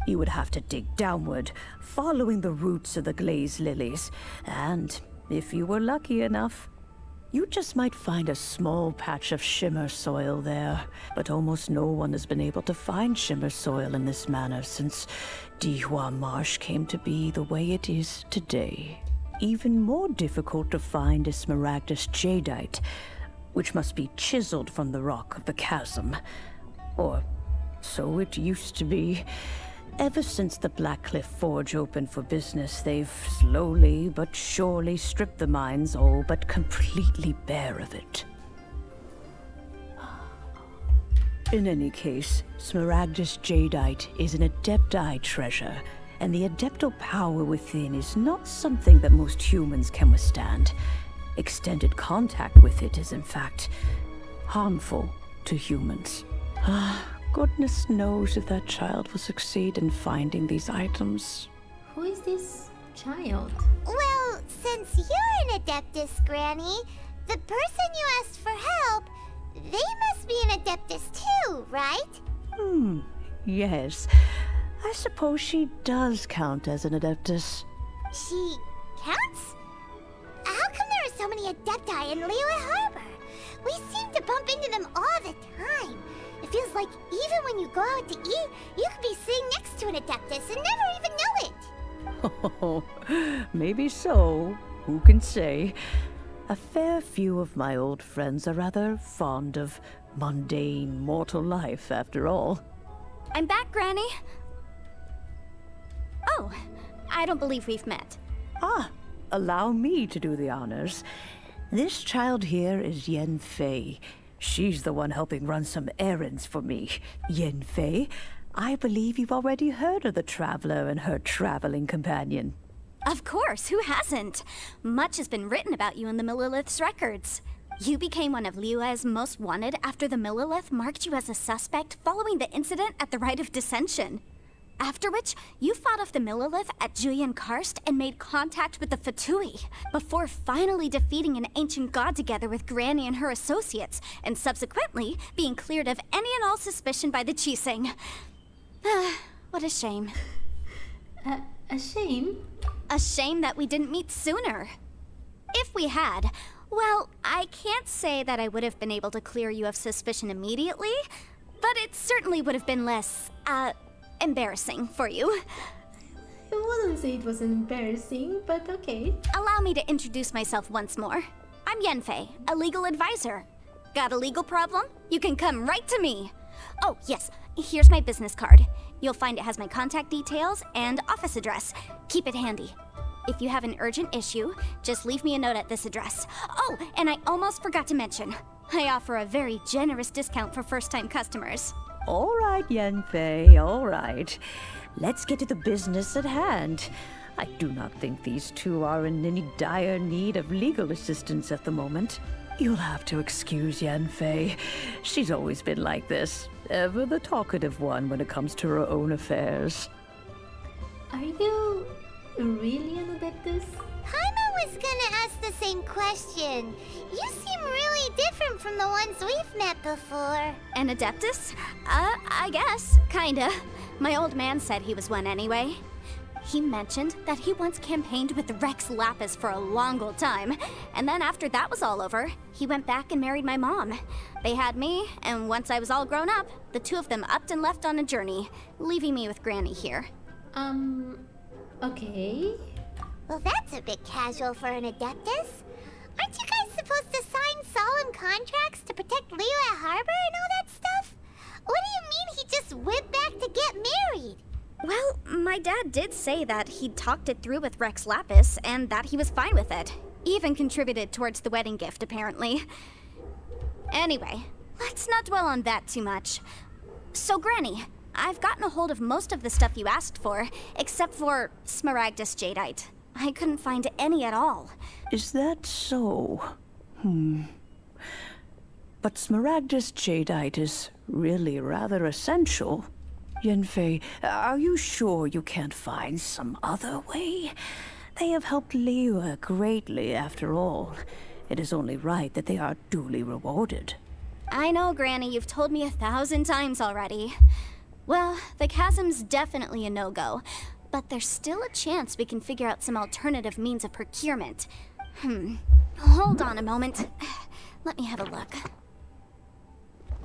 You would have to dig downward, following the roots of the glazed lilies, and if you were lucky enough, you just might find a small patch of shimmer soil there. But almost no one has been able to find shimmer soil in this manner since Teyvat Marsh came to be the way it is today. Even more difficult to find is smaragdus jadeite, which must be chiseled from the rock of the chasm. Or so it used to be. Ever since the Blackcliff Forge opened for business, they've slowly but surely stripped the mines all but completely bare of it. In any case, smaragdus jadeite is an adepti treasure, and the adeptal power within is not something that most humans can withstand. Extended contact with it is, in fact, harmful to humans. Goodness knows if that child will succeed in finding these items. Who is this child? Well, since you're an adeptus, Granny, the person you asked for help, they must be an adeptus too, right? Yes. I suppose she does count as an adeptus. She counts? How come there are so many Adepti in Liyue Harbor? We seem to bump into them all the time. It feels like even when you go out to eat, you could be sitting next to an Adeptus and never even know it. Oh, maybe so. Who can say? A fair few of my old friends are rather fond of mundane mortal life, after all. I'm back, Granny. Oh, I don't believe we've met. Ah, allow me to do the honors. This child here is Yen Fei. She's the one helping run some errands for me. Yen Fei, I believe you've already heard of the traveler and her traveling companion. Of course, who hasn't? Much has been written about you in the Millilith's records. You became one of Liyue's most wanted after the Millilith marked you as a suspect following the incident at the Rite of Dissension. After which, you fought off the Millilith at Julian Karst and made contact with the Fatui, before finally defeating an ancient god together with Granny and her associates, and subsequently being cleared of any and all suspicion by the Chiseng. What a shame. A shame? A shame that we didn't meet sooner. If we had, well, I can't say that I would have been able to clear you of suspicion immediately, but it certainly would have been less, embarrassing for you. I wouldn't say it was embarrassing, but okay. Allow me to introduce myself once more. I'm Yenfei, a legal advisor. Got a legal problem? You can come right to me. Oh, yes, here's my business card. You'll find it has my contact details and office address. Keep it handy. If you have an urgent issue, just leave me a note at this address. Oh, and I almost forgot to mention, I offer a very generous discount for first-time customers. All right, Yenfei, all right. Let's get to the business at hand. I do not think these two are in any dire need of legal assistance at the moment. You'll have to excuse Yenfei. She's always been like this, ever the talkative one when it comes to her own affairs. Are you really an Adeptus? Paimon was gonna ask the same question. You seem really different from the ones we've met before. An Adeptus? I guess, kinda. My old man said he was one anyway. He mentioned that he once campaigned with Rex Lapis for a long old time, and then after that was all over, he went back and married my mom. They had me, and once I was all grown up, the two of them upped and left on a journey, leaving me with Granny here. Okay. Well, that's a bit casual for an Adeptus. Aren't you guys supposed to sign solemn contracts to protect Liyue Harbor and all that stuff? What do you mean he just went back to get married? Well, my dad did say that he'd talked it through with Rex Lapis and that he was fine with it. Even contributed towards the wedding gift, apparently. Anyway, let's not dwell on that too much. So, Granny, I've gotten a hold of most of the stuff you asked for, except for Smaragdus Jadeite. I couldn't find any at all. Is that so? But Smaragdus Jadeite is really rather essential. Yenfei, are you sure you can't find some other way? They have helped Liyue greatly, after all. It is only right that they are duly rewarded. I know, Granny, you've told me 1,000 times already. Well, the chasm's definitely a no-go, but there's still a chance we can figure out some alternative means of procurement. Hold on a moment. Let me have a look.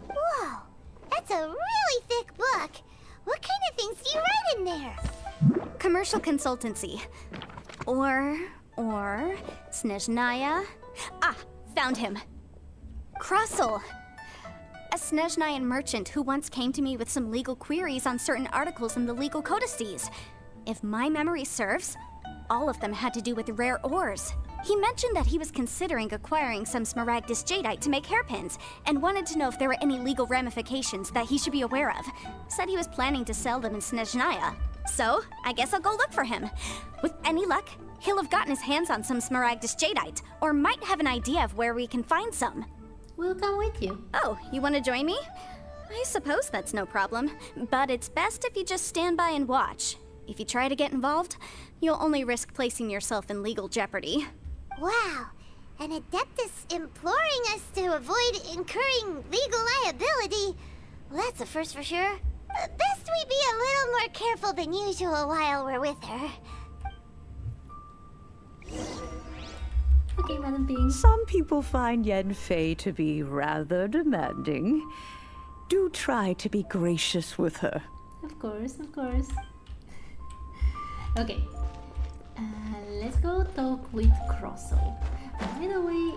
Whoa, that's a really thick book. What kind of things do you write in there? Commercial consultancy. Or Snezhnaya. Ah, found him. Krusel. A Snezhnayan merchant who once came to me with some legal queries on certain articles in the legal codices. If my memory serves, all of them had to do with rare ores. He mentioned that he was considering acquiring some Smaragdus Jadeite to make hairpins, and wanted to know if there were any legal ramifications that he should be aware of. Said he was planning to sell them in Snezhnaya. So, I guess I'll go look for him. With any luck, he'll have gotten his hands on some Smaragdus Jadeite, or might have an idea of where we can find some. We'll come with you. Oh, you want to join me? I suppose that's no problem, but it's best if you just stand by and watch. If you try to get involved, you'll only risk placing yourself in legal jeopardy. Wow, an Adeptus imploring us to avoid incurring legal liability. Well, that's a first for sure. Best we be a little more careful than usual while we're with her. Okay, Madam Ping. Some people find Yanfei to be rather demanding. Do try to be gracious with her. Of course, of course. Okay. Let's go talk with Crossel. By the way,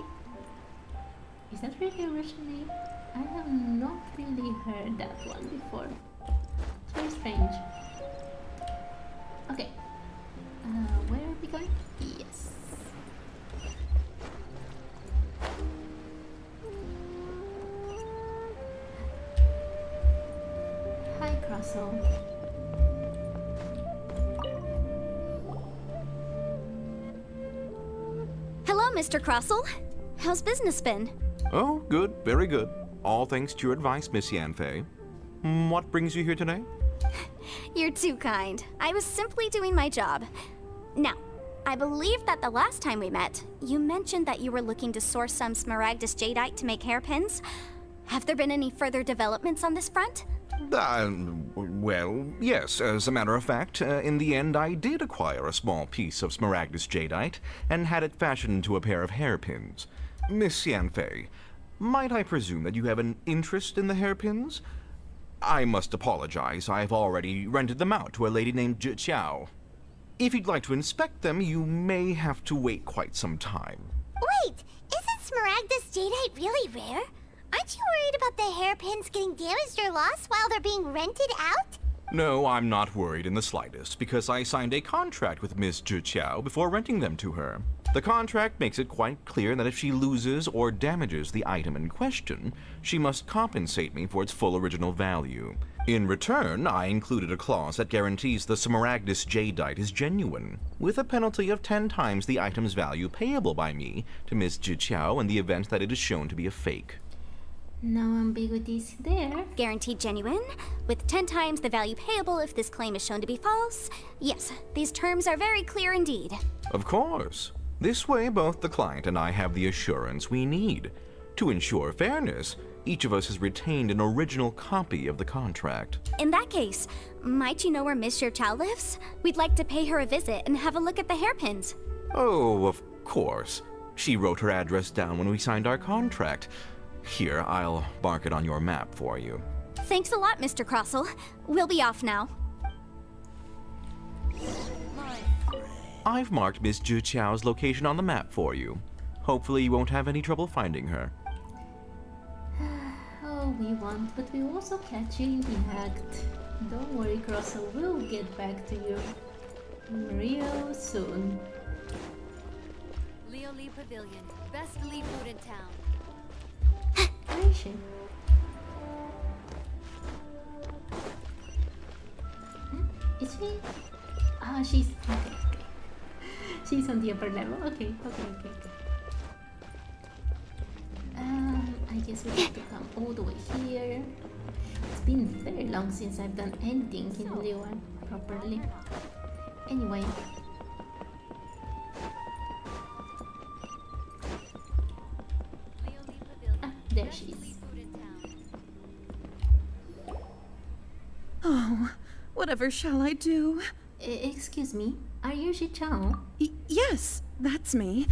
is that really a Russian name? I have not really heard that one before. It's very strange. Okay. Where are we going? Yes. Hi, Crossel. Hello, Mr. Crossel. How's business been? Oh, good, very good. All thanks to your advice, Miss Yanfei. What brings you here today? You're too kind. I was simply doing my job. Now, I believe that the last time we met, you mentioned that you were looking to source some smaragdus jadeite to make hairpins. Have there been any further developments on this front? Well, yes, as a matter of fact, in the end I did acquire a small piece of smaragdus jadeite and had it fashioned into a pair of hairpins. Miss Yanfei, might I presume that you have an interest in the hairpins? I must apologize, I've already rented them out to a lady named Zhi. If you'd like to inspect them, you may have to wait quite some time. Wait, isn't smaragdus jadeite really rare? Aren't you worried about the hairpins getting damaged or lost while they're being rented out? No, I'm not worried in the slightest, because I signed a contract with Miss Zhi before renting them to her. The contract makes it quite clear that if she loses or damages the item in question, she must compensate me for its full original value. In return, I included a clause that guarantees the smaragdus jadeite is genuine, with a penalty of 10 times the item's value payable by me to Miss Zhi in the event that it is shown to be a fake. No ambiguities there. Guaranteed genuine, with 10 times the value payable if this claim is shown to be false. Yes, these terms are very clear indeed. Of course. This way, both the client and I have the assurance we need. To ensure fairness, each of us has retained an original copy of the contract. In that case, might you know where Miss Zhi lives? We'd like to pay her a visit and have a look at the hairpins. Oh, of course. She wrote her address down when we signed our contract. Here, I'll mark it on your map for you. Thanks a lot, Mr. Crossel. We'll be off now. I've marked Miss Zhi's location on the map for you. Hopefully you won't have any trouble finding her. Oh, we won't, but we also catch you in the act. Don't worry, Crossel, we'll get back to you real soon. Liyue Pavilion. Best Lee food in town. Where is she? Is she? Ah, she's... Okay. She's on the upper level? Okay. I guess we have to come all the way here. It's been very long since I've done anything in Liyue properly. Anyway. There she is. Oh, whatever shall I do? Excuse me, are you Zhi? Yes, that's me.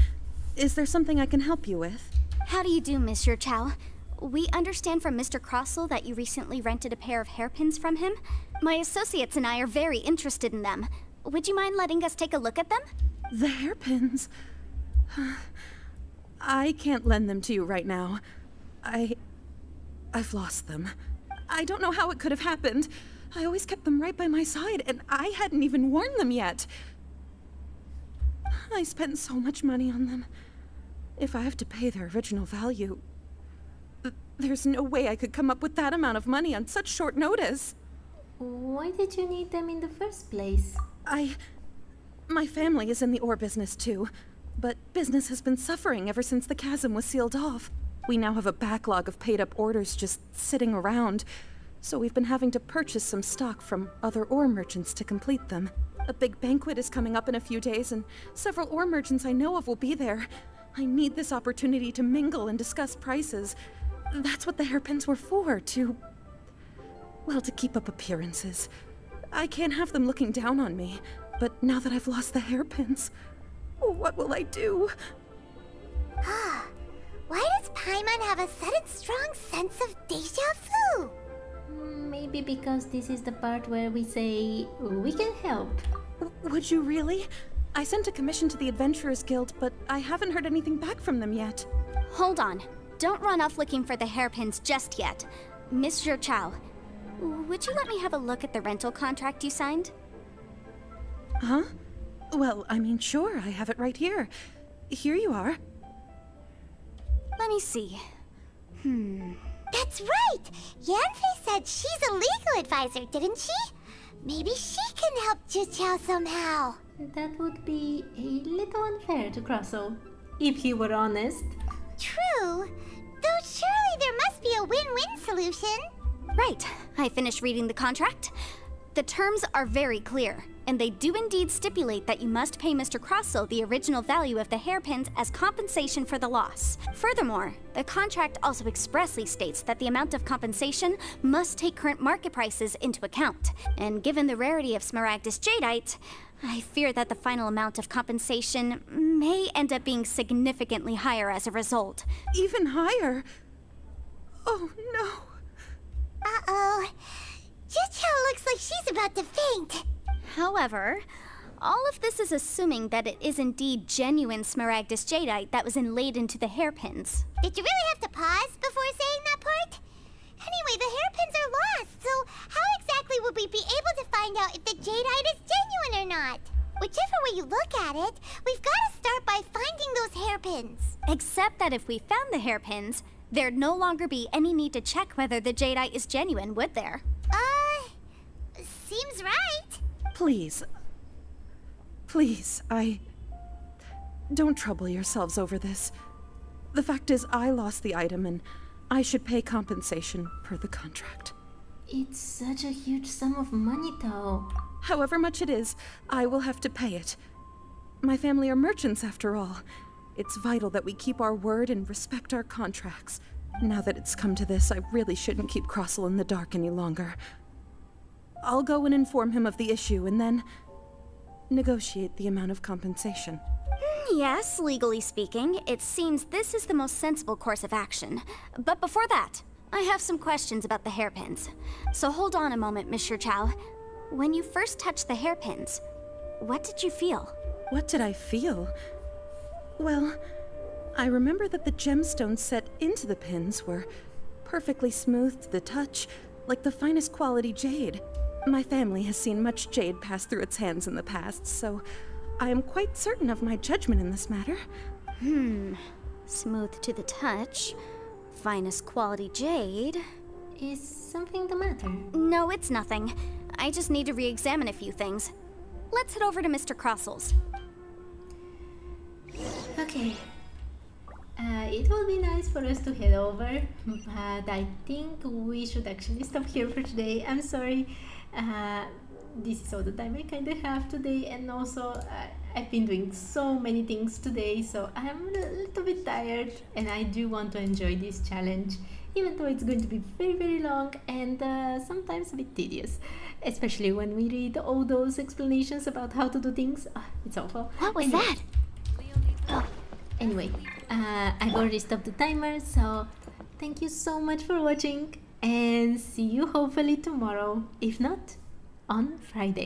Is there something I can help you with? How do you do, Miss Zhi? We understand from Mr. Crossel that you recently rented a pair of hairpins from him. My associates and I are very interested in them. Would you mind letting us take a look at them? The hairpins? I can't lend them to you right now. I've lost them. I don't know how it could have happened. I always kept them right by my side, and I hadn't even worn them yet. I spent so much money on them. If I have to pay their original value, there's no way I could come up with that amount of money on such short notice. Why did you need them in the first place? My family is in the ore business too, but business has been suffering ever since the chasm was sealed off. We now have a backlog of paid-up orders just sitting around, so we've been having to purchase some stock from other ore merchants to complete them. A big banquet is coming up in a few days, and several ore merchants I know of will be there. I need this opportunity to mingle and discuss prices. That's what the hairpins were for, to keep up appearances. I can't have them looking down on me, but now that I've lost the hairpins, what will I do? Why does Paimon have a sudden strong sense of deja vu? Maybe because this is the part where we say we can help. Would you really? I sent a commission to the Adventurers Guild, but I haven't heard anything back from them yet. Hold on. Don't run off looking for the hairpins just yet. Miss Chow, would you let me have a look at the rental contract you signed? Huh? Well, I mean, sure, I have it right here. Here you are. Let me see. That's right! Yanfei said she's a legal advisor, didn't she? Maybe she can help Juqiao somehow. That would be a little unfair to Crossel, if he were honest. True. Though surely there must be a win-win solution. Right. I finished reading the contract. The terms are very clear, and they do indeed stipulate that you must pay Mr. Crossel the original value of the hairpins as compensation for the loss. Furthermore, the contract also expressly states that the amount of compensation must take current market prices into account. And given the rarity of Smaragdus Jadeite, I fear that the final amount of compensation may end up being significantly higher as a result. Even higher? Oh, no. Uh-oh. Juqiao looks like she's about to faint. However, all of this is assuming that it is indeed genuine Smaragdus Jadeite that was inlaid into the hairpins. Did you really have to pause before saying that part? Anyway, the hairpins are lost, so how exactly would we be able to find out if the jadeite is genuine or not? Whichever way you look at it, we've got to start by finding those hairpins. Except that if we found the hairpins, there'd no longer be any need to check whether the jadeite is genuine, would there? Seems right. Please, don't trouble yourselves over this. The fact is, I lost the item and I should pay compensation per the contract. It's such a huge sum of money, though. However much it is, I will have to pay it. My family are merchants, after all. It's vital that we keep our word and respect our contracts. Now that it's come to this, I really shouldn't keep Crossel in the dark any longer. I'll go and inform him of the issue and then negotiate the amount of compensation. Yes, legally speaking, it seems this is the most sensible course of action. But before that, I have some questions about the hairpins. So hold on a moment, Mr. Chow. When you first touched the hairpins, what did you feel? What did I feel? Well, I remember that the gemstones set into the pins were perfectly smooth to the touch, like the finest quality jade. My family has seen much jade pass through its hands in the past, so I am quite certain of my judgment in this matter. Smooth to the touch, finest quality jade. Is something the matter? No, it's nothing. I just need to re-examine a few things. Let's head over to Mr. Crossel's. Okay. It would be nice for us to head over, but I think we should actually stop here for today. I'm sorry. This is all the time I kind of have today, and also I've been doing so many things today, so I'm a little bit tired, and I do want to enjoy this challenge, even though it's going to be very, very long and sometimes a bit tedious, especially when we read all those explanations about how to do things. It's awful. What was that? Anyway, I've already stopped the timer, so thank you so much for watching, and see you hopefully tomorrow, if not, on Friday.